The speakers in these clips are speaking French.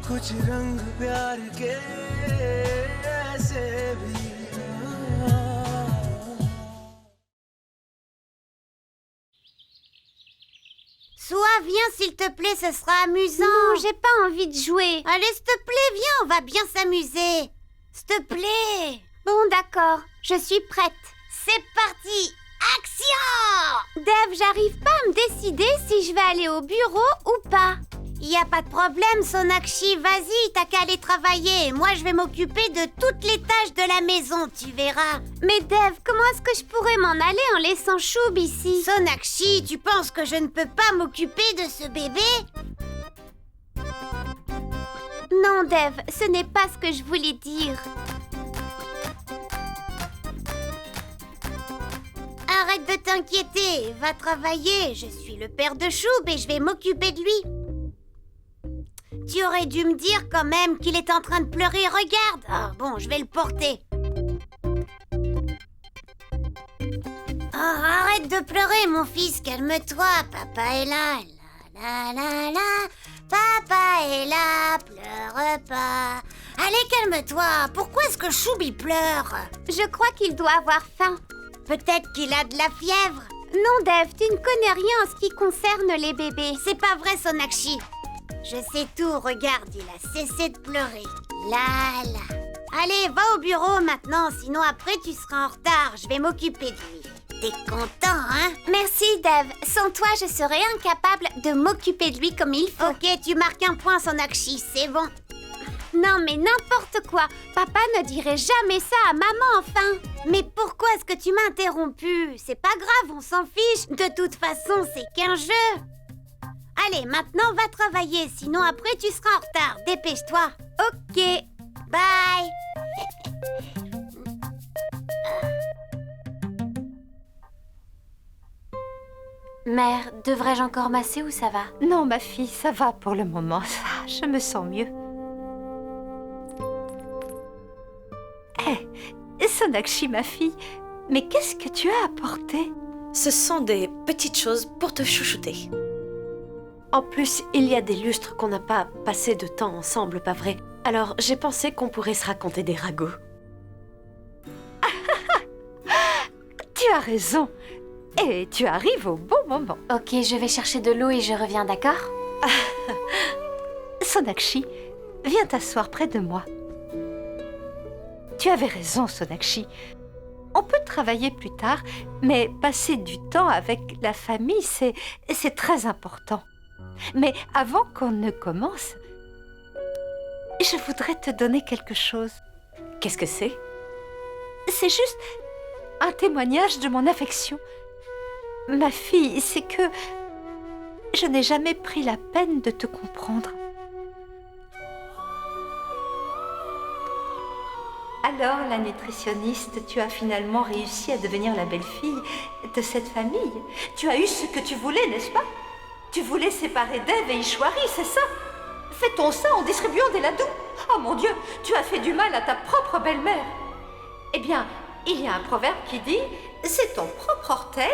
कुछ रंग प्यार के ऐसे भी Soa, viens s'il te plaît, ce sera amusant. Non, j'ai pas envie de jouer. Allez, s'il te plaît, viens, on va bien s'amuser. S'il te plaît. Bon, d'accord, je suis prête. C'est parti. Action! Dev, j'arrive pas à me décider si je vais aller au bureau ou pas. Y a pas de problème, Sonakshi, vas-y, t'as qu'à aller travailler. Moi, je vais m'occuper de toutes les tâches de la maison, tu verras. Mais Dev, comment est-ce que je pourrais m'en aller en laissant Choub ici? Sonakshi, tu penses que je ne peux pas m'occuper de ce bébé? Non, Dev, ce n'est pas ce que je voulais dire. Arrête de t'inquiéter, va travailler. Je suis le père de Choub et je vais m'occuper de lui. Tu aurais dû me dire quand même qu'il est en train de pleurer, regarde. Ah, bon, je vais le porter. Oh, arrête de pleurer, mon fils, calme-toi. Papa est là, la la la. Papa est là, pleure pas. Allez, calme-toi. Pourquoi est-ce que Choub il pleure? Je crois qu'il doit avoir faim. Peut-être qu'il a de la fièvre. Non, Dev, tu ne connais rien en ce qui concerne les bébés. C'est pas vrai, Sonakshi. Je sais tout, regarde, il a cessé de pleurer. Là, là. Allez, va au bureau maintenant, sinon après tu seras en retard. Je vais m'occuper de lui. T'es content, hein? Merci, Dev. Sans toi, je serais incapable de m'occuper de lui comme il faut. Ok, tu marques un point, Sonakshi, c'est bon. Non, mais n'importe quoi. Papa ne dirait jamais ça à maman, enfin. Mais pourquoi est-ce que tu m'as interrompu? C'est pas grave, on s'en fiche. De toute façon, c'est qu'un jeu. Allez, maintenant, va travailler, sinon après tu seras en retard. Dépêche-toi. Ok. Bye. Mère, devrais-je encore masser ou ça va? Non, ma fille, ça va pour le moment. Je me sens mieux. Hé, Sonakshi, ma fille, mais qu'est-ce que tu as apporté? Ce sont des petites choses pour te chouchouter. En plus, il y a des lustres qu'on n'a pas passé de temps ensemble, pas vrai? Alors, j'ai pensé qu'on pourrait se raconter des ragots. Tu as raison. Et tu arrives au bon moment. Ok, je vais chercher de l'eau et je reviens, d'accord? Sonakshi, viens t'asseoir près de moi. Tu avais raison, Sonakshi. On peut travailler plus tard, mais passer du temps avec la famille, c'est très important. Mais avant qu'on ne commence, je voudrais te donner quelque chose. Qu'est-ce que c'est? C'est juste un témoignage de mon affection. Ma fille, c'est que je n'ai jamais pris la peine de te comprendre. Alors, la nutritionniste, tu as finalement réussi à devenir la belle-fille de cette famille. Tu as eu ce que tu voulais, n'est-ce pas? Tu voulais séparer Dev et Ishwari, c'est ça? Fait-on ça en distribuant des ladous? Oh mon Dieu, tu as fait du mal à ta propre belle-mère. Eh bien, il y a un proverbe qui dit « C'est ton propre orteil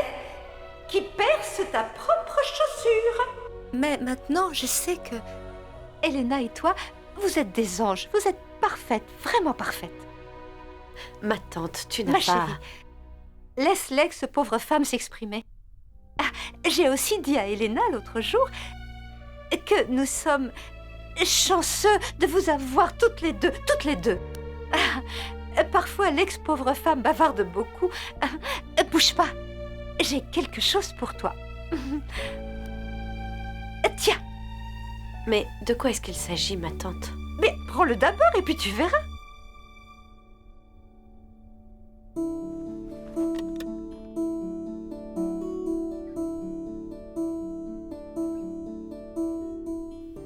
qui perce ta propre chaussure. » Mais maintenant, je sais que Elena et toi, vous êtes des anges. Vous êtes parfaites, vraiment parfaites. Ma tante, tu n'as Ma pas... chérie, laisse l'ex pauvre femme s'exprimer. Ah, j'ai aussi dit à Elena l'autre jour que nous sommes chanceux de vous avoir toutes les deux, toutes les deux. Parfois, l'ex pauvre femme bavarde beaucoup. Bouge pas, j'ai quelque chose pour toi. Tiens. Mais de quoi est-ce qu'il s'agit, ma tante? Mais prends-le d'abord et puis tu verras.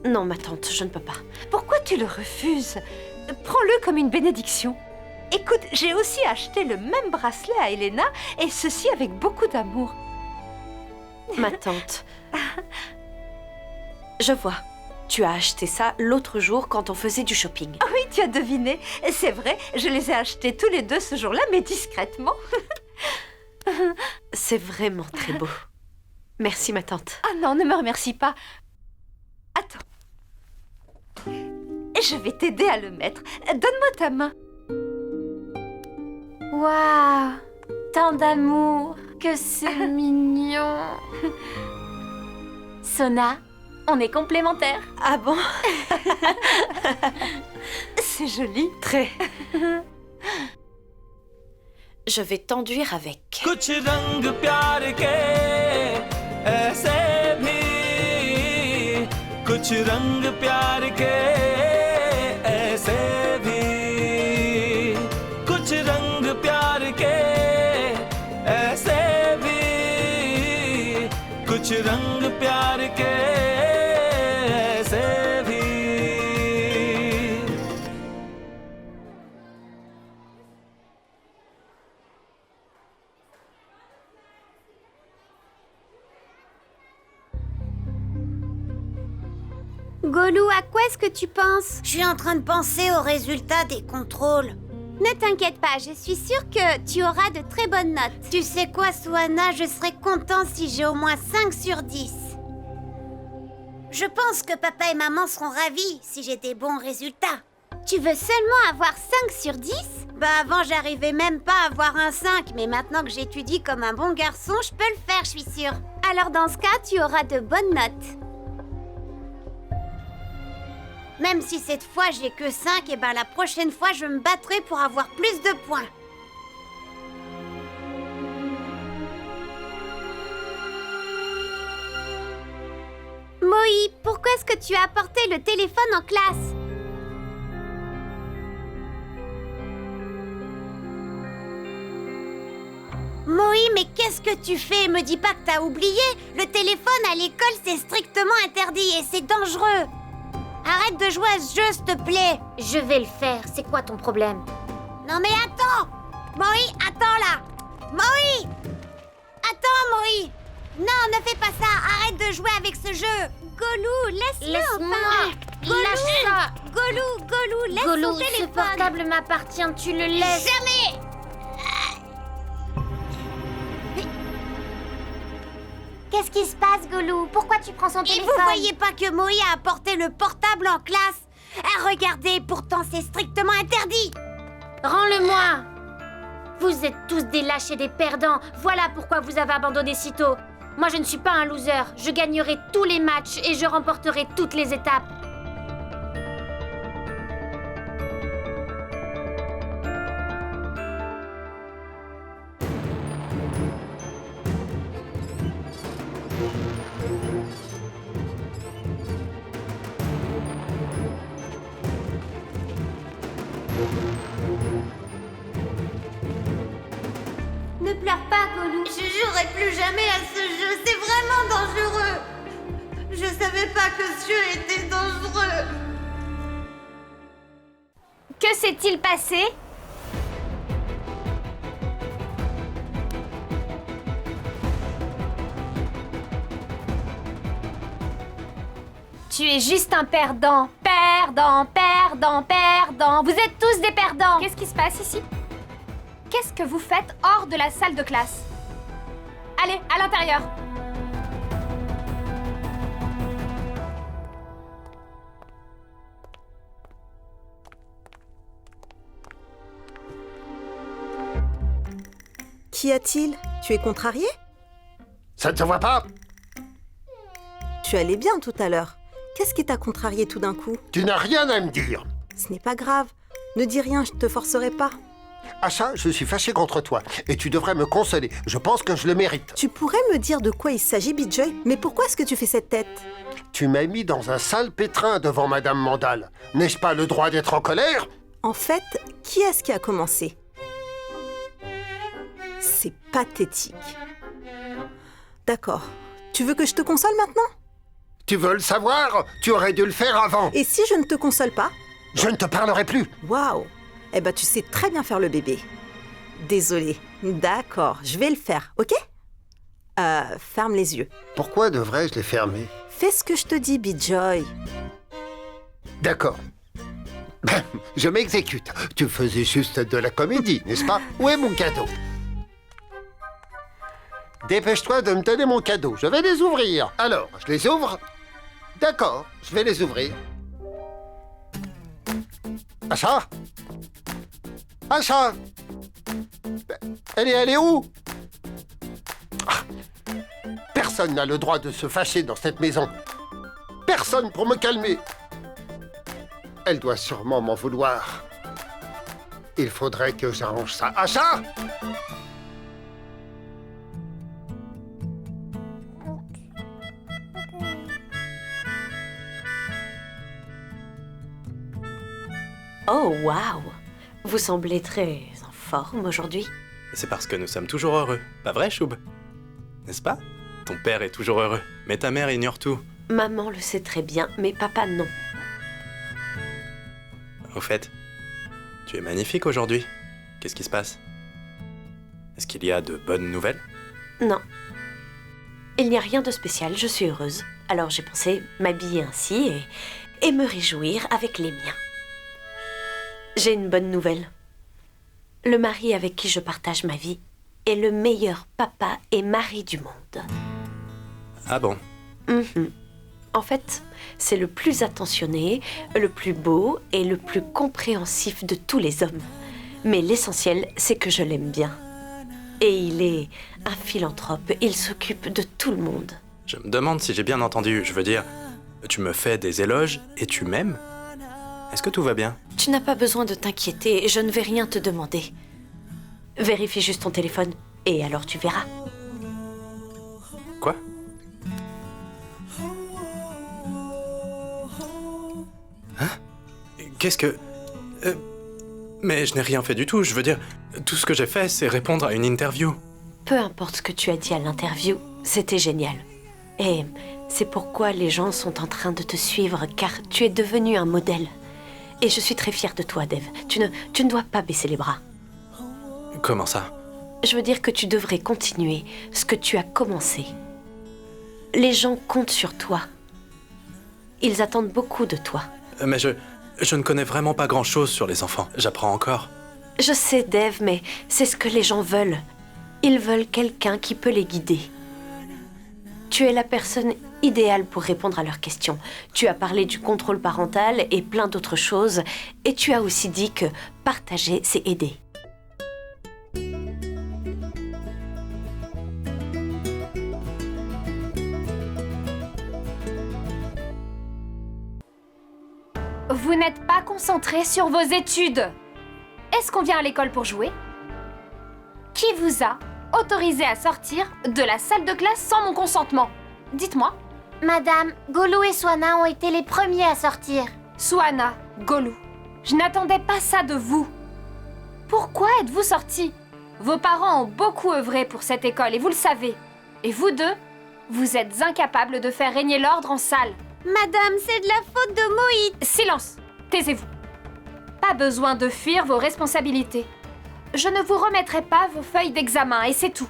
Non, ma tante, je ne peux pas. Pourquoi tu le refuses? Prends-le comme une bénédiction. Écoute, j'ai aussi acheté le même bracelet à Elena, et ceci avec beaucoup d'amour. Ma tante, je vois. Tu as acheté ça l'autre jour quand on faisait du shopping. Oui, tu as deviné. C'est vrai, je les ai achetés tous les deux ce jour-là, mais discrètement. C'est vraiment très beau. Merci, ma tante. Ah non, ne me remercie pas. Attends. Je vais t'aider à le mettre. Donne-moi ta main. Waouh, tant d'amour, que c'est mignon. Sona, on est complémentaires. Ah bon? C'est joli. Très. Je vais t'enduire avec. कुछ रंग प्यार के ऐसे भी कुछ रंग प्यार के ऐसे भी कुछ रंग प्यार के ऐसे भी कुछ रंग प्यार के ऐसे भी Golou, à quoi est-ce que tu penses? Je suis en train de penser aux résultats des contrôles. Ne t'inquiète pas, je suis sûre que tu auras de très bonnes notes. Tu sais quoi, Swana, je serais content si j'ai au moins 5 sur 10. Je pense que papa et maman seront ravis si j'ai des bons résultats. Tu veux seulement avoir 5 sur 10? Bah avant, j'arrivais même pas à avoir un 5, mais maintenant que j'étudie comme un bon garçon, je peux le faire, je suis sûre. Alors dans ce cas, tu auras de bonnes notes. Même si cette fois j'ai que 5, et ben la prochaine fois je me battrai pour avoir plus de points. Moï, pourquoi est-ce que tu as apporté le téléphone en classe? Moï, mais qu'est-ce que tu fais? Me dis pas que t'as oublié. Le téléphone à l'école, c'est strictement interdit et c'est dangereux. Arrête de jouer à ce jeu, s'il te plaît. Je vais le faire, c'est quoi ton problème? Non mais attends! Moï, attends là! Moï! Attends, Moï! Non, ne fais pas ça! Arrête de jouer avec ce jeu! Golou, laisse-le Laisse-moi! enfin. Lâche ça! Golou, laisse Golou, son ce téléphone! portable m'appartient, tu le laisses. Jamais! Qu'est-ce qui se passe, Golou? Pourquoi tu prends son Et téléphone? vous voyez pas que Moï a apporté le portable en classe? Ah, regardez, pourtant c'est strictement interdit! Rends-le-moi! Vous êtes tous des lâches et des perdants. Voilà pourquoi vous avez abandonné si tôt. Moi, je ne suis pas un loser. Je gagnerai tous les matchs et je remporterai toutes les étapes. Ne pleure pas, Golou. Je jouerai plus jamais à ce jeu, c'est vraiment dangereux! Je savais pas que ce jeu était dangereux! Que s'est-il passé? Tu es juste un perdant. Perdant, perdant, perdant. Vous êtes tous des perdants. Qu'est-ce qui se passe ici? Qu'est-ce que vous faites hors de la salle de classe? Allez, à l'intérieur. Qu'y a-t-il? Tu es contrarié? Ça ne se voit pas? Tu allais bien tout à l'heure. Qu'est-ce qui t'a contrarié tout d'un coup? Tu n'as rien à me dire. Ce n'est pas grave. Ne dis rien, je te forcerai pas. À ça, je suis fâché contre toi. Et tu devrais me consoler. Je pense que je le mérite. Tu pourrais me dire de quoi il s'agit, Bijoy? Mais pourquoi est-ce que tu fais cette tête? Tu m'as mis dans un sale pétrin devant Madame Mandal. N'ai-je pas le droit d'être en colère? En fait, qui est-ce qui a commencé? C'est pathétique. D'accord. Tu veux que je te console maintenant? Tu veux le savoir? Tu aurais dû le faire avant. Et si je ne te console pas? Je ne te parlerai plus. Waouh! Eh ben, tu sais très bien faire le bébé. Désolée. D'accord, je vais le faire, ok? Ferme les yeux. Pourquoi devrais-je les fermer? Fais ce que je te dis, Bijoy. D'accord. Je m'exécute. Tu faisais juste de la comédie, n'est-ce pas? Où est mon cadeau? Dépêche-toi de me donner mon cadeau. Je vais les ouvrir. Alors, je les ouvre? D'accord, je vais les ouvrir. Asha? Asha? Elle est où? Ah. Personne n'a le droit de se fâcher dans cette maison. Personne pour me calmer. Elle doit sûrement m'en vouloir. Il faudrait que j'arrange ça. Asha! Oh, waouh! Vous semblez très en forme aujourd'hui. C'est parce que nous sommes toujours heureux, pas vrai, Choub? N'est-ce pas? Ton père est toujours heureux, mais ta mère ignore tout. Maman le sait très bien, mais papa non. Au fait, tu es magnifique aujourd'hui. Qu'est-ce qui se passe? Est-ce qu'il y a de bonnes nouvelles? Non. Il n'y a rien de spécial, je suis heureuse. Alors j'ai pensé m'habiller ainsi et me réjouir avec les miens. J'ai une bonne nouvelle. Le mari avec qui je partage ma vie est le meilleur papa et mari du monde. Ah bon? Mhm. En fait, c'est le plus attentionné, le plus beau et le plus compréhensif de tous les hommes. Mais l'essentiel, c'est que je l'aime bien. Et il est un philanthrope, il s'occupe de tout le monde. Je me demande si j'ai bien entendu. Je veux dire, tu me fais des éloges et tu m'aimes? Est-ce que tout va bien? Tu n'as pas besoin de t'inquiéter, je ne vais rien te demander. Vérifie juste ton téléphone, et alors tu verras. Quoi? Hein? Qu'est-ce que... Mais je n'ai rien fait du tout, je veux dire, tout ce que j'ai fait, c'est répondre à une interview. Peu importe ce que tu as dit à l'interview, c'était génial. Et c'est pourquoi les gens sont en train de te suivre, car tu es devenu un modèle. Et je suis très fière de toi, Dev. Tu ne dois pas baisser les bras. Comment ça? Je veux dire que tu devrais continuer ce que tu as commencé. Les gens comptent sur toi. Ils attendent beaucoup de toi. Mais je ne connais vraiment pas grand-chose sur les enfants. J'apprends encore. Je sais, Dev, mais c'est ce que les gens veulent. Ils veulent quelqu'un qui peut les guider. Tu es la personne idéale pour répondre à leurs questions. Tu as parlé du contrôle parental et plein d'autres choses. Et tu as aussi dit que partager, c'est aider. Vous n'êtes pas concentré sur vos études. Est-ce qu'on vient à l'école pour jouer? Qui vous a autorisé à sortir de la salle de classe sans mon consentement? Dites-moi. Madame, Golou et Swana ont été les premiers à sortir. Swana, Golou, je n'attendais pas ça de vous. Pourquoi êtes-vous sortis? Vos parents ont beaucoup œuvré pour cette école et vous le savez. Et vous deux, vous êtes incapables de faire régner l'ordre en salle. Madame, c'est de la faute de Moït. Silence! Taisez-vous. Pas besoin de fuir vos responsabilités. Je ne vous remettrai pas vos feuilles d'examen et c'est tout.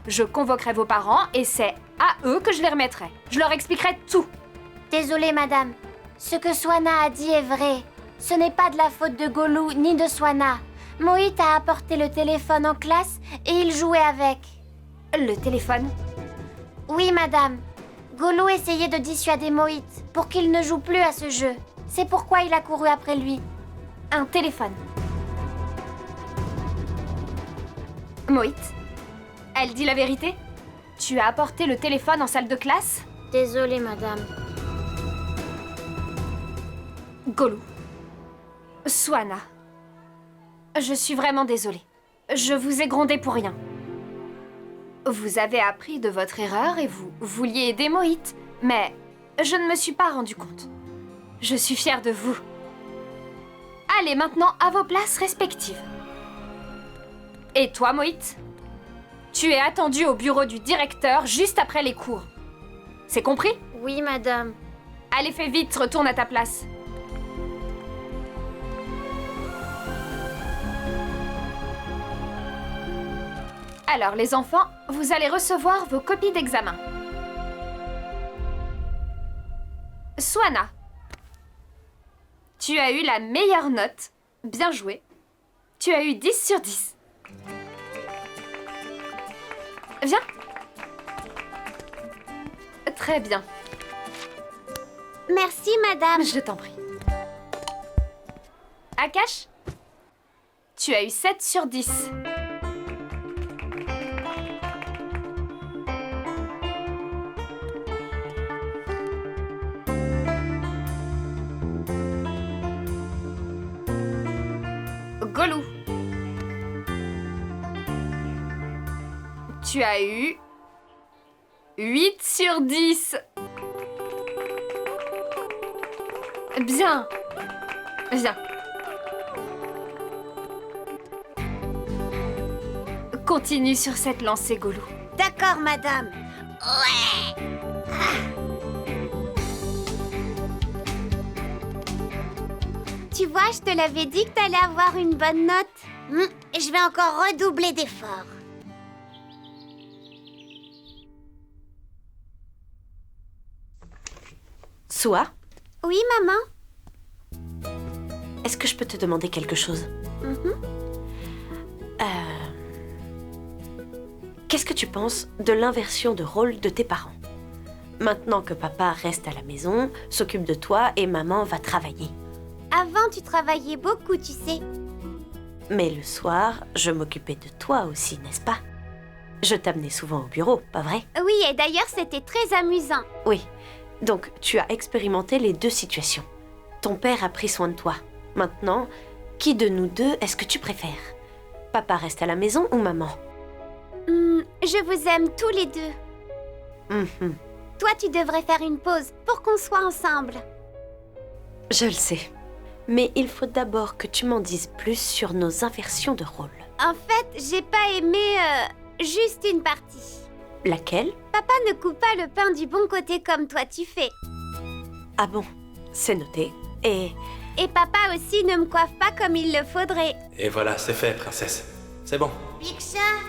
Je convoquerai vos parents et c'est à eux que je les remettrai. Je leur expliquerai tout. Désolée, madame. Ce que Swana a dit est vrai. Ce n'est pas de la faute de Golou ni de Swana. Moït a apporté le téléphone en classe et il jouait avec. Le téléphone? Oui, madame. Golou essayait de dissuader Moït pour qu'il ne joue plus à ce jeu. C'est pourquoi il a couru après lui. Un téléphone. Moït, elle dit la vérité? Tu as apporté le téléphone en salle de classe? Désolée, madame. Golou. Swana. Je suis vraiment désolée. Je vous ai grondé pour rien. Vous avez appris de votre erreur et vous vouliez aider Moït, mais je ne me suis pas rendu compte. Je suis fière de vous. Allez maintenant à vos places respectives. Et toi, Moït? Tu es attendu au bureau du directeur juste après les cours. C'est compris? Oui, madame. Allez, fais vite, retourne à ta place. Alors, les enfants, vous allez recevoir vos copies d'examen. Swana, tu as eu la meilleure note. Bien joué. Tu as eu 10 sur 10. Viens. Très bien. Merci, madame. Je t'en prie. Akash, tu as eu 7 sur 10. Golou, tu as eu 8 sur 10. Bien. Bien. Continue sur cette lancée, Golou. D'accord, madame. Ouais. Tu vois, je te l'avais dit que t'allais avoir une bonne note. Je vais encore redoubler d'efforts. Soa, Oui, maman? est-ce que je peux te demander quelque chose? Qu'est-ce que tu penses de l'inversion de rôle de tes parents? Maintenant que papa reste à la maison, s'occupe de toi et maman va travailler. Avant, tu travaillais beaucoup, tu sais. Mais le soir, je m'occupais de toi aussi, n'est-ce pas? Je t'amenais souvent au bureau, pas vrai? Oui, et d'ailleurs, c'était très amusant. Oui. Donc, tu as expérimenté les deux situations. Ton père a pris soin de toi. Maintenant, qui de nous deux est-ce que tu préfères? Papa reste à la maison ou maman? Je vous aime tous les deux. Mhm. Toi, tu devrais faire une pause pour qu'on soit ensemble. Je le sais. Mais il faut d'abord que tu m'en dises plus sur nos inversions de rôle. En fait, j'ai pas aimé juste une partie. Laquelle? Papa ne coupe pas le pain du bon côté comme toi tu fais. Ah bon, c'est noté. Et Et papa aussi ne me coiffe pas comme il le faudrait. Et voilà, c'est fait, princesse. C'est bon. Big Chat,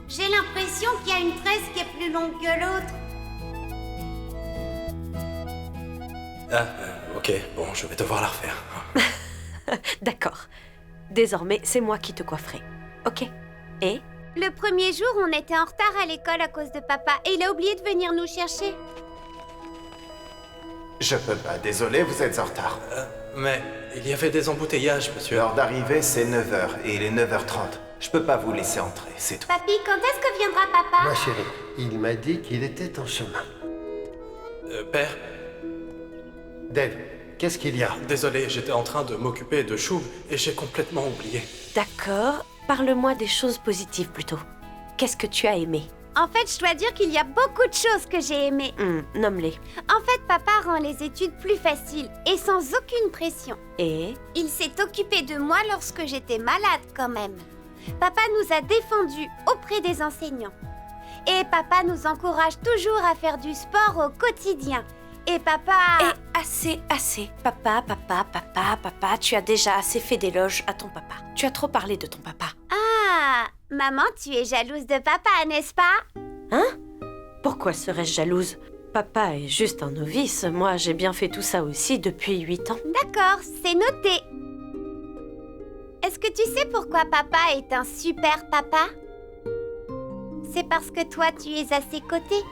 j'ai l'impression qu'il y a une tresse qui est plus longue que l'autre. Ah, ok, bon, je vais devoir la refaire. d'accord. Désormais, c'est moi qui te coifferai. Ok? Et Le premier jour, on était en retard à l'école à cause de papa et il a oublié de venir nous chercher. Je peux pas, désolé, vous êtes en retard. Mais il y avait des embouteillages, monsieur. L'heure d'arrivée, c'est 9h et il est 9h30. Je peux pas vous laisser entrer, c'est tout. Papy, quand est-ce que viendra papa? Ma chérie, il m'a dit qu'il était en chemin. Père, Dave, qu'est-ce qu'il y a? désolé, j'étais en train de m'occuper de Chou et j'ai complètement oublié. d'accord, parle-moi des choses positives plutôt. Qu'est-ce que tu as aimé? En fait, je dois dire qu'il y a beaucoup de choses que j'ai aimées. Nomme-les. En fait, papa rend les études plus faciles et sans aucune pression. Et Il s'est occupé de moi lorsque j'étais malade quand même. Papa nous a défendus auprès des enseignants. Et papa nous encourage toujours à faire du sport au quotidien. Et papa... Et assez. Papa, tu as déjà assez fait d'éloges à ton papa. Tu as trop parlé de ton papa. Ah, maman, tu es jalouse de papa, n'est-ce pas? Hein? Pourquoi serais-je jalouse? Papa est juste un novice. Moi, j'ai bien fait tout ça aussi depuis 8 ans. D'accord, c'est noté. Est-ce que tu sais pourquoi papa est un super papa? C'est parce que toi, tu es à ses côtés.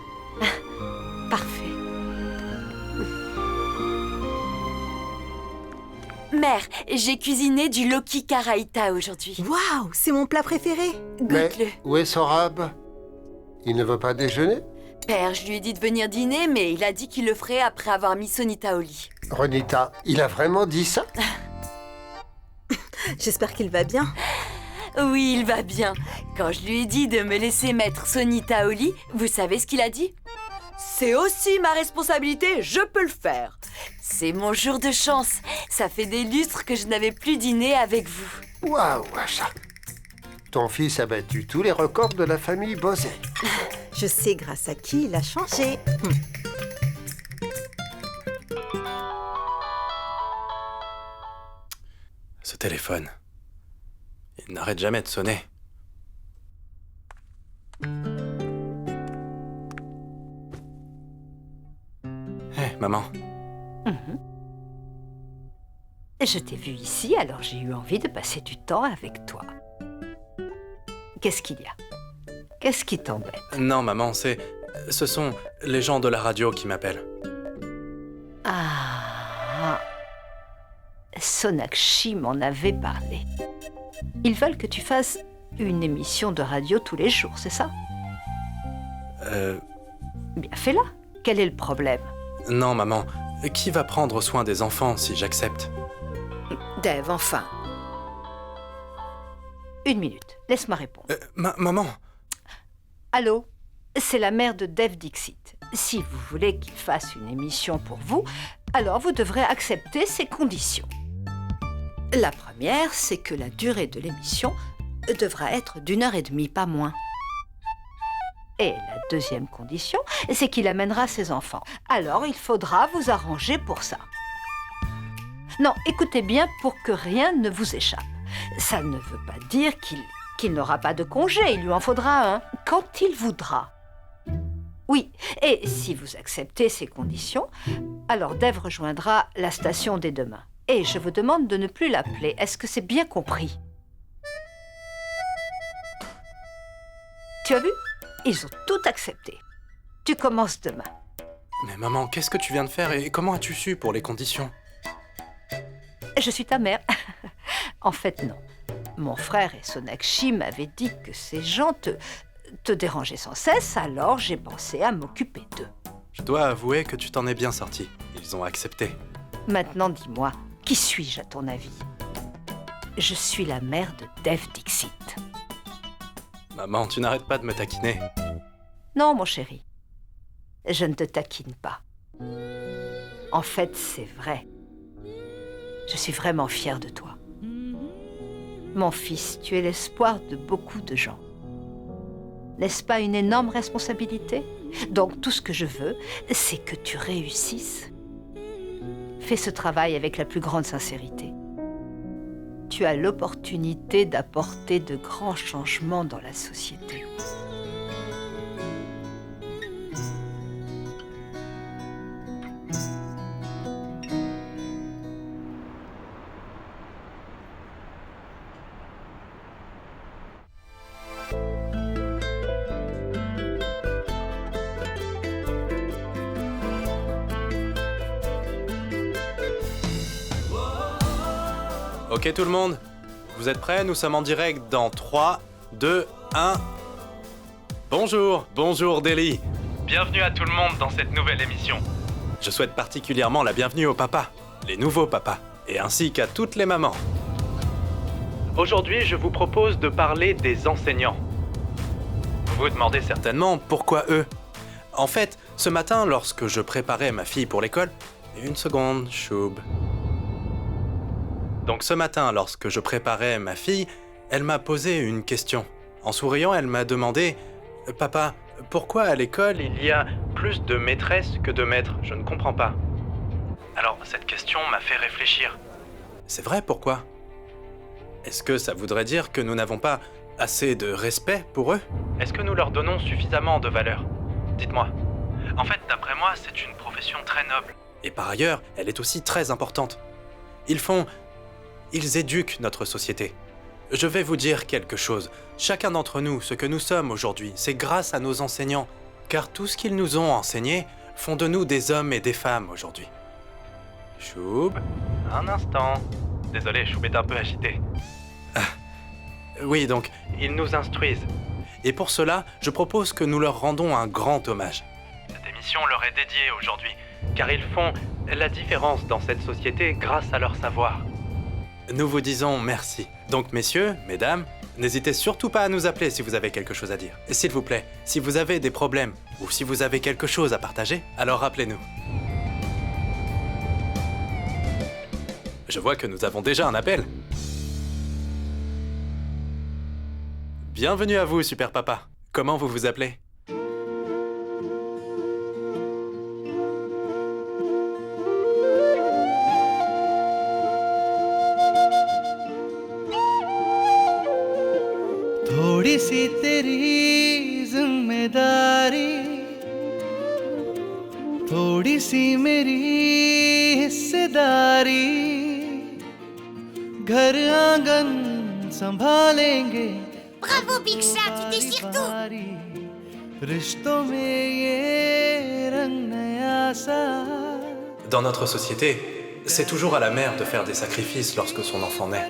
Parfait. Mère, j'ai cuisiné du Loki Karaita aujourd'hui. Waouh, c'est mon plat préféré. Mais Goûte-le. où est Sorab? Il ne veut pas déjeuner? Père, je lui ai dit de venir dîner, mais il a dit qu'il le ferait après avoir mis Sonita au lit. Ronita, il a vraiment dit ça? J'espère qu'il va bien. Oui, il va bien. Quand je lui ai dit de me laisser mettre Sonita au lit, vous savez ce qu'il a dit? C'est aussi ma responsabilité, je peux le faire. C'est mon jour de chance. Ça fait des lustres que je n'avais plus dîné avec vous. Waouh, ça. Ton fils a battu tous les records de la famille Bosé. Je sais grâce à qui il a changé. Ce téléphone, il n'arrête jamais de sonner. Hé, maman. Je t'ai vu ici, alors j'ai eu envie de passer du temps avec toi. Qu'est-ce qu'il y a? Qu'est-ce qui t'embête? Non, maman, ce sont les gens de la radio qui m'appellent. Ah, Sonakshi m'en avait parlé. Ils veulent que tu fasses une émission de radio tous les jours, c'est ça? Bien, fais-la. Quel est le problème? Non, maman. Qui va prendre soin des enfants si j'accepte? Dave, enfin. Une minute, laisse-moi répondre. Maman. Allô? C'est la mère de Dave Dixit. Si vous voulez qu'il fasse une émission pour vous, alors vous devrez accepter ces conditions. La première, c'est que la durée de l'émission devra être d'1h30, pas moins. Et la deuxième condition, c'est qu'il amènera ses enfants. Alors, il faudra vous arranger pour ça. Non, écoutez bien pour que rien ne vous échappe. Ça ne veut pas dire qu'il n'aura pas de congé, il lui en faudra un, quand il voudra. Oui, et si vous acceptez ces conditions, alors Dave rejoindra la station dès demain. Et je vous demande de ne plus l'appeler. Est-ce que c'est bien compris? Tu as vu? Ils ont tout accepté. Tu commences demain. Mais maman, qu'est-ce que tu viens de faire et comment as-tu su pour les conditions? Je suis ta mère. En fait, non. Mon frère et Sonakshi m'avaient dit que ces gens te dérangeaient sans cesse, alors j'ai pensé à m'occuper d'eux. Je dois avouer que tu t'en es bien sorti. Ils ont accepté. Maintenant, dis-moi, qui suis-je à ton avis? Je suis la mère de Dave Dixit. Maman, tu n'arrêtes pas de me taquiner. Non, mon chéri. Je ne te taquine pas. En fait, c'est vrai. Je suis vraiment fière de toi. Mon fils, tu es l'espoir de beaucoup de gens. N'est-ce pas une énorme responsabilité? Donc tout ce que je veux, c'est que tu réussisses. Fais ce travail avec la plus grande sincérité. Tu as l'opportunité d'apporter de grands changements dans la société. Ok tout le monde, vous êtes prêts? Nous sommes en direct dans 3, 2, 1... Bonjour Delhi. Bienvenue à tout le monde dans cette nouvelle émission. Je souhaite particulièrement la bienvenue aux papas, les nouveaux papas, et ainsi qu'à toutes les mamans. Aujourd'hui, je vous propose de parler des enseignants. Vous vous demandez certainement pourquoi eux? En fait, ce matin, lorsque je préparais ma fille pour l'école... Une seconde, Choub. Donc ce matin, lorsque je préparais ma fille, elle m'a posé une question. En souriant, elle m'a demandé « Papa, pourquoi à l'école il y a plus de maîtresses que de maîtres? Je ne comprends pas. » Alors cette question m'a fait réfléchir. C'est vrai, pourquoi? Est-ce que ça voudrait dire que nous n'avons pas assez de respect pour eux? Est-ce que nous leur donnons suffisamment de valeur? Dites-moi. En fait, d'après moi, c'est une profession très noble. Et par ailleurs, elle est aussi très importante. Ils éduquent notre société. Je vais vous dire quelque chose. Chacun d'entre nous, ce que nous sommes aujourd'hui, c'est grâce à nos enseignants. Car tout ce qu'ils nous ont enseigné font de nous des hommes et des femmes aujourd'hui. Choub, un instant. Désolé, Choub est un peu agité. Oui, donc, ils nous instruisent. Et pour cela, je propose que nous leur rendons un grand hommage. Cette émission leur est dédiée aujourd'hui, car ils font la différence dans cette société grâce à leur savoir. Nous vous disons merci. Donc messieurs, mesdames, n'hésitez surtout pas à nous appeler si vous avez quelque chose à dire. Et s'il vous plaît, si vous avez des problèmes ou si vous avez quelque chose à partager, alors rappelez-nous. Je vois que nous avons déjà un appel. Bienvenue à vous, Super Papa. Comment vous vous appelez? थोड़ी सी तेरी जिम्मेदारी थोड़ी सी मेरी हिस्सेदारी घर आंगन संभालेंगे Bravo, Big Chat, tu déchires tout. रिश्तों में ये रंग नया सा Dans notre société, C'est toujours à la mère de faire des sacrifices lorsque son enfant naît.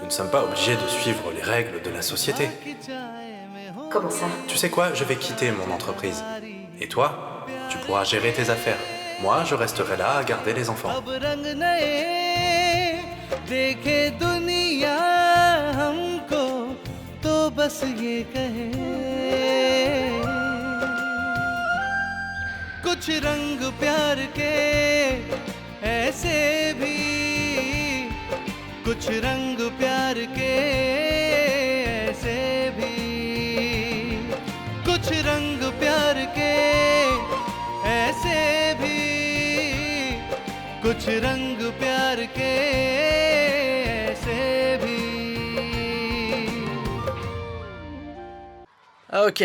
Nous ne sommes pas obligés de suivre les règles de la société. Comment ça? Tu sais quoi, je vais quitter mon entreprise. Et toi, tu pourras gérer tes affaires. Moi, je resterai là à garder les enfants. कुछ रंग प्यार के ऐसे भी कुछ रंग प्यार के ऐसे भी कुछ रंग प्यार के ऐसे भी कुछ रंग प्यार के ऐसे भी Ok.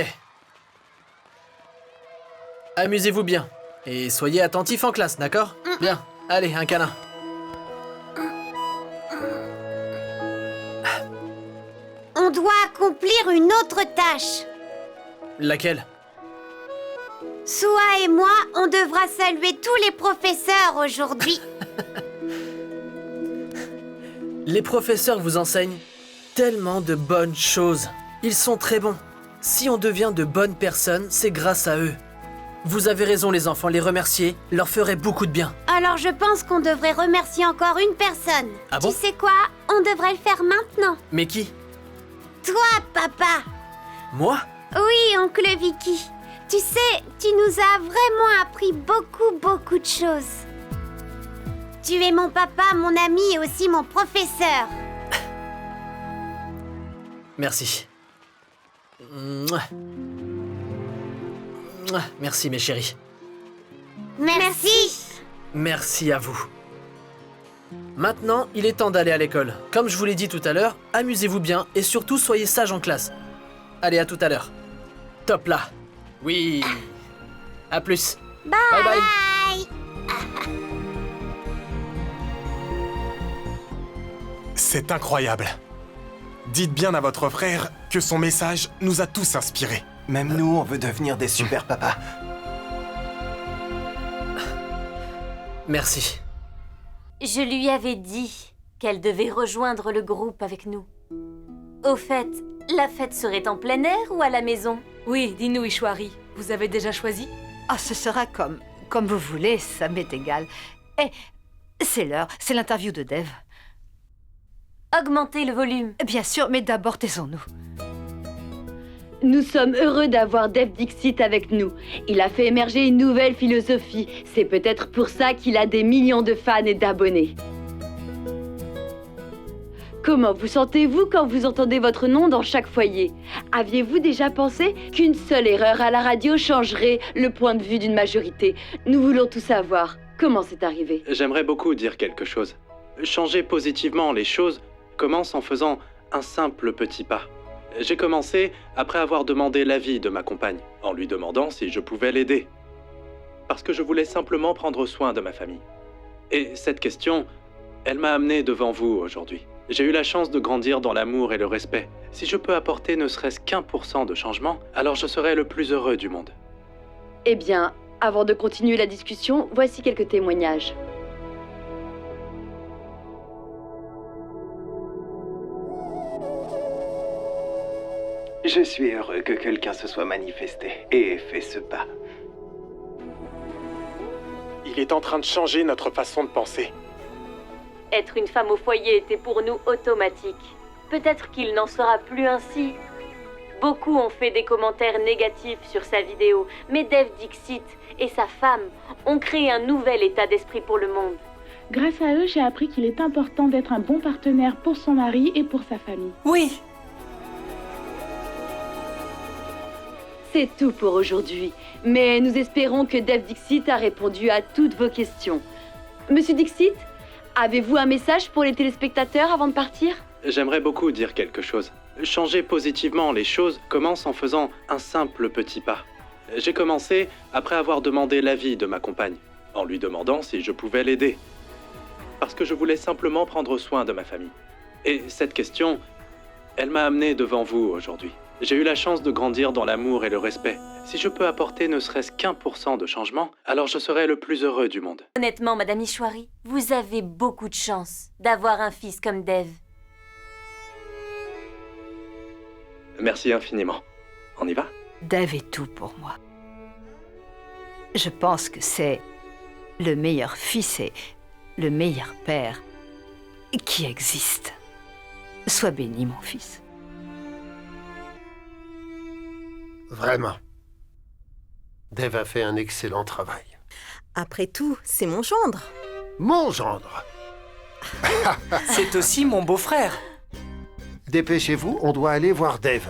Amusez-vous bien. Et soyez attentifs en classe, d'accord? Bien. Allez, un câlin. On doit accomplir une autre tâche. Laquelle? Soa et moi, on devra saluer tous les professeurs aujourd'hui. Les professeurs vous enseignent tellement de bonnes choses. Ils sont très bons. Si on devient de bonnes personnes, c'est grâce à eux. Vous avez raison les enfants, les remercier leur ferait beaucoup de bien. Alors je pense qu'on devrait remercier encore une personne. Ah bon? Tu sais quoi? On devrait le faire maintenant. Mais qui? Toi, papa. Moi? Oui, oncle Vicky. Tu sais, tu nous as vraiment appris beaucoup de choses. Tu es mon papa, mon ami et aussi mon professeur. Merci. Mouah. Mouah. Merci mes chéris. Merci. Merci à vous. Maintenant, il est temps d'aller à l'école. Comme je vous l'ai dit tout à l'heure, amusez-vous bien et surtout soyez sages en classe. Allez, à tout à l'heure. Top là. Oui. À plus. Bye. Bye bye. C'est incroyable. Dites bien à votre frère que son message nous a tous inspirés. Même nous, on veut devenir des super papas. Merci. Je lui avais dit qu'elle devait rejoindre le groupe avec nous. Au fait, la fête serait en plein air ou à la maison? Oui, dis-nous, Ishwari, vous avez déjà choisi? Ah, ce sera comme vous voulez, ça m'est égal. Eh, c'est l'heure, c'est l'interview de Dev. Augmentez le volume. Bien sûr, mais d'abord taisons-nous. Nous sommes heureux d'avoir Dev Dixit avec nous. Il a fait émerger une nouvelle philosophie. C'est peut-être pour ça qu'il a des millions de fans et d'abonnés. Comment vous sentez-vous quand vous entendez votre nom dans chaque foyer? Aviez-vous déjà pensé qu'une seule erreur à la radio changerait le point de vue d'une majorité? Nous voulons tout savoir. Comment c'est arrivé? J'aimerais beaucoup dire quelque chose. Changer positivement les choses commence en faisant un simple petit pas. J'ai commencé après avoir demandé l'avis de ma compagne, en lui demandant si je pouvais l'aider. Parce que je voulais simplement prendre soin de ma famille. Et cette question, elle m'a amené devant vous aujourd'hui. J'ai eu la chance de grandir dans l'amour et le respect. Si je peux apporter ne serait-ce qu'1% de changement, alors je serai le plus heureux du monde. Eh bien, avant de continuer la discussion, voici quelques témoignages. Je suis heureux que quelqu'un se soit manifesté et ait fait ce pas. Il est en train de changer notre façon de penser. Être une femme au foyer était pour nous automatique. Peut-être qu'il n'en sera plus ainsi. Beaucoup ont fait des commentaires négatifs sur sa vidéo, mais Dev Dixit et sa femme ont créé un nouvel état d'esprit pour le monde. Grâce à eux, j'ai appris qu'il est important d'être un bon partenaire pour son mari et pour sa famille. Oui. C'est tout pour aujourd'hui, mais nous espérons que Dev Dixit a répondu à toutes vos questions. Monsieur Dixit, avez-vous un message pour les téléspectateurs avant de partir? J'aimerais beaucoup dire quelque chose. Changer positivement les choses commence en faisant un simple petit pas. J'ai commencé après avoir demandé l'avis de ma compagne, en lui demandant si je pouvais l'aider. Parce que je voulais simplement prendre soin de ma famille. Et cette question, elle m'a amené devant vous aujourd'hui. J'ai eu la chance de grandir dans l'amour et le respect. Si je peux apporter ne serait-ce qu'1% de changement, alors je serai le plus heureux du monde. Honnêtement, Madame Ishwari, vous avez beaucoup de chance d'avoir un fils comme Dev. Merci infiniment. On y va? Dev est tout pour moi. Je pense que c'est le meilleur fils et le meilleur père qui existe. Sois béni, mon fils. Vraiment. Dev a fait un excellent travail. Après tout, c'est mon gendre. Mon gendre. C'est aussi mon beau-frère. Dépêchez-vous, on doit aller voir Dev.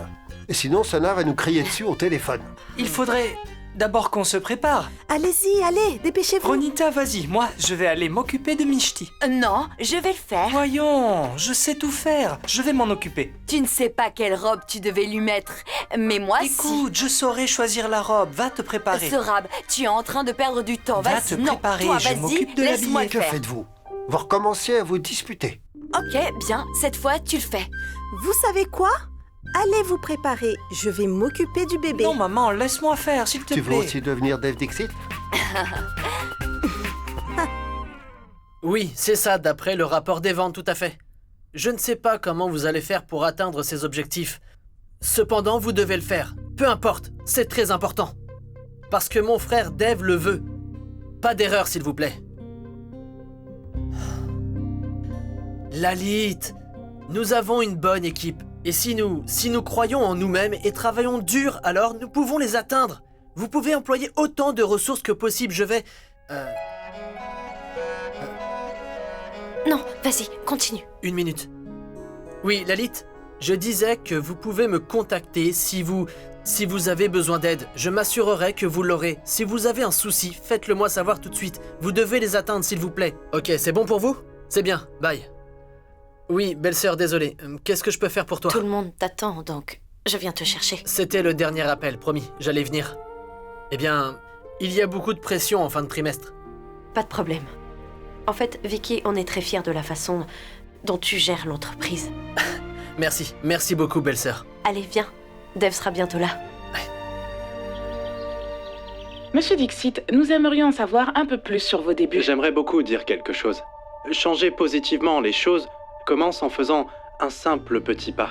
Sinon, Sona va nous crier dessus au téléphone. Il faudrait d'abord qu'on se prépare. Allez-y, allez, dépêchez-vous. Ronita, vas-y, moi, je vais aller m'occuper de Mishti. Non, je vais le faire. Voyons, je sais tout faire. Je vais m'en occuper. Tu ne sais pas quelle robe tu devais lui mettre, mais moi Écoute, je saurai choisir la robe. Va te préparer. Sorab, tu es en train de perdre du temps. Va Vas-y, te préparer, non, toi, je vas-y, m'occupe de laisse-moi l'habiller. le Que faire. faites-vous? Vous recommencez à vous disputer. Ok, bien, cette fois, tu le fais. Vous savez quoi? Allez vous préparer, je vais m'occuper du bébé. Non, maman, laisse-moi faire, s'il te Tu veux plaît. aussi devenir Dev Dixit? Oui, c'est ça, d'après le rapport des ventes, tout à fait. Je ne sais pas comment vous allez faire pour atteindre ces objectifs. Cependant, vous devez le faire. Peu importe, c'est très important. Parce que mon frère Dev le veut. Pas d'erreur, s'il vous plaît. Lalit, nous avons une bonne équipe. Et si nous croyons en nous-mêmes et travaillons dur, alors nous pouvons les atteindre. Vous pouvez employer autant de ressources que possible. Je vais... Non, vas-y, continue. Une minute. Oui, Lalit, je disais que vous pouvez me contacter si vous avez besoin d'aide. Je m'assurerai que vous l'aurez. Si vous avez un souci, faites-le moi savoir tout de suite. Vous devez les atteindre, s'il vous plaît. Ok, c'est bon pour vous? C'est bien, bye. Oui, belle-sœur, désolé. Qu'est-ce que je peux faire pour toi? Tout le monde t'attend, donc je viens te chercher. C'était le dernier appel, promis, j'allais venir. Eh bien, il y a beaucoup de pression en fin de trimestre. Pas de problème. En fait, Vicky, on est très fiers de la façon dont tu gères l'entreprise. Merci beaucoup, belle-sœur. Allez, viens. Dev sera bientôt là. Monsieur Dixit, nous aimerions en savoir un peu plus sur vos débuts. J'aimerais beaucoup dire quelque chose. Changer positivement les choses commence en faisant un simple petit pas.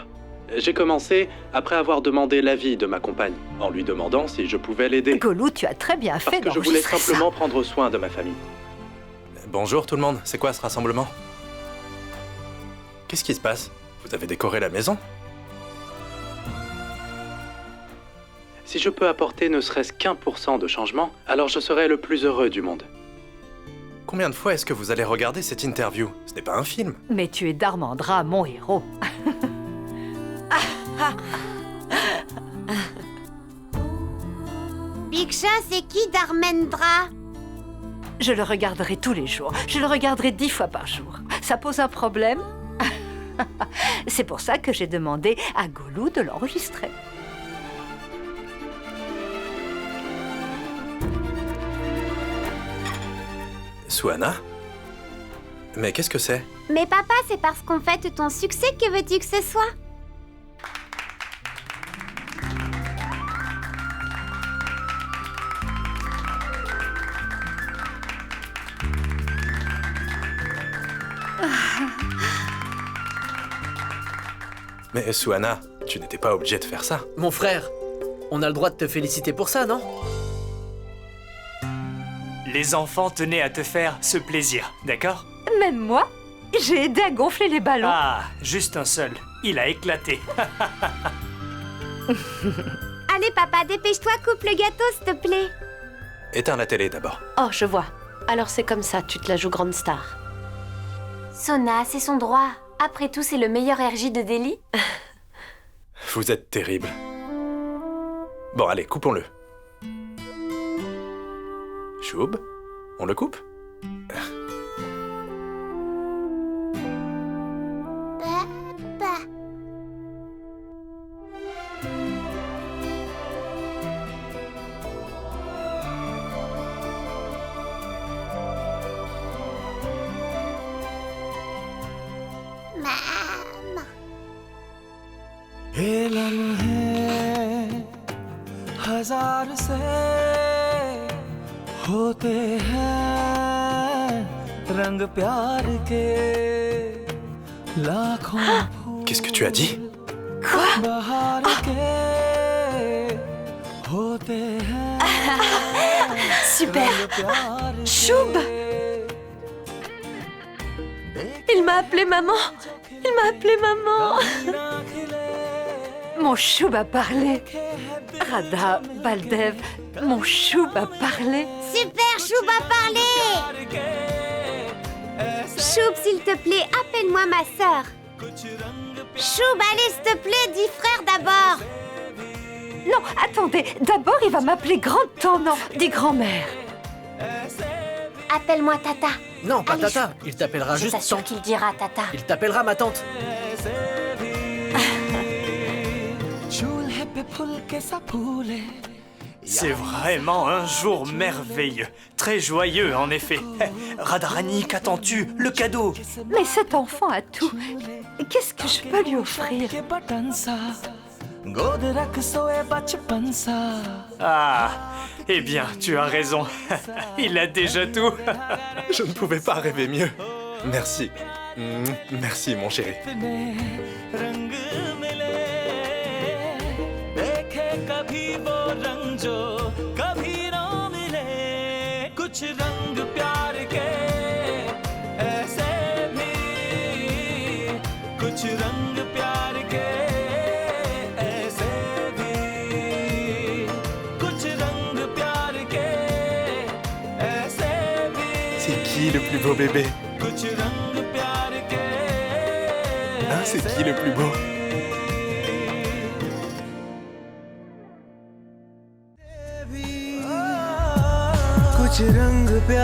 J'ai commencé après avoir demandé l'avis de ma compagne, en lui demandant si je pouvais l'aider. Golou, tu as très bien fait Parce que je voulais d'enregistrer ça. simplement prendre soin de ma famille. Bonjour tout le monde, c'est quoi ce rassemblement? Qu'est-ce qui se passe? Vous avez décoré la maison? Si je peux apporter ne serait-ce qu'1% de changement, alors je serai le plus heureux du monde. Combien de fois est-ce que vous allez regarder cette interview? Ce n'est pas un film. Mais tu es Darmandra, mon héros. Biksha, c'est qui Darmendra? Je le regarderai tous les jours. Je le regarderai 10 fois par jour. Ça pose un problème? C'est pour ça que j'ai demandé à Golou de l'enregistrer. Suana? Mais qu'est-ce que c'est? Mais papa, c'est parce qu'on fête ton succès que veux-tu que ce soit? Mais Suana, tu n'étais pas obligé de faire ça. Mon frère, on a le droit de te féliciter pour ça, non? Les enfants tenaient à te faire ce plaisir, d'accord? Même moi, j'ai aidé à gonfler les ballons. Ah, juste un seul. Il a éclaté. Allez papa, dépêche-toi, coupe le gâteau s'il te plaît. Éteins la télé d'abord. Oh, je vois. Alors c'est comme ça, tu te la joues grande star. Sona, c'est son droit. Après tout, c'est le meilleur RJ de Delhi. Vous êtes terrible. Bon, allez, coupons-le. Choub, on le coupe? Papa. Et l'homme हजार से होते हैं रंग प्यार के लाखों Qu'est-ce que tu as dit? बहार के होते हैं Super. Choub. Il m'a appelé maman. Il m'a appelé maman. Mon Choub a parlé. Radha, Baldev, mon Choub a parlé. Super, Choub a parlé. Choub, s'il te plaît, appelle-moi ma sœur. Choub, allez, s'il te plaît, dis frère d'abord. Non, attendez, d'abord il va m'appeler grand-tante, non, dis grand-mère. Appelle-moi Tata. Non, pas Allez, Tata. Il t'appellera Je juste t'assure tante. qu'il dira Tata. Il t'appellera ma tante. C'est vraiment un jour merveilleux. Très joyeux, en effet. Radharani, qu'attends-tu? Le cadeau. Mais cet enfant a tout. Qu'est-ce que je peux lui offrir? Ah, eh bien, tu as raison. Il a déjà tout. Je ne pouvais pas rêver mieux. Merci. Merci, mon chéri. कभी वो रंग जो कभी ना मिले कुछ रंग प्यार के ऐसे भी कुछ रंग प्यार के ऐसे भी कुछ रंग प्यार के ऐसे भी C'est qui le plus beau bébé? कुछ रंग प्यार के Hein, c'est qui le plus beau? कुछ रंग प्यार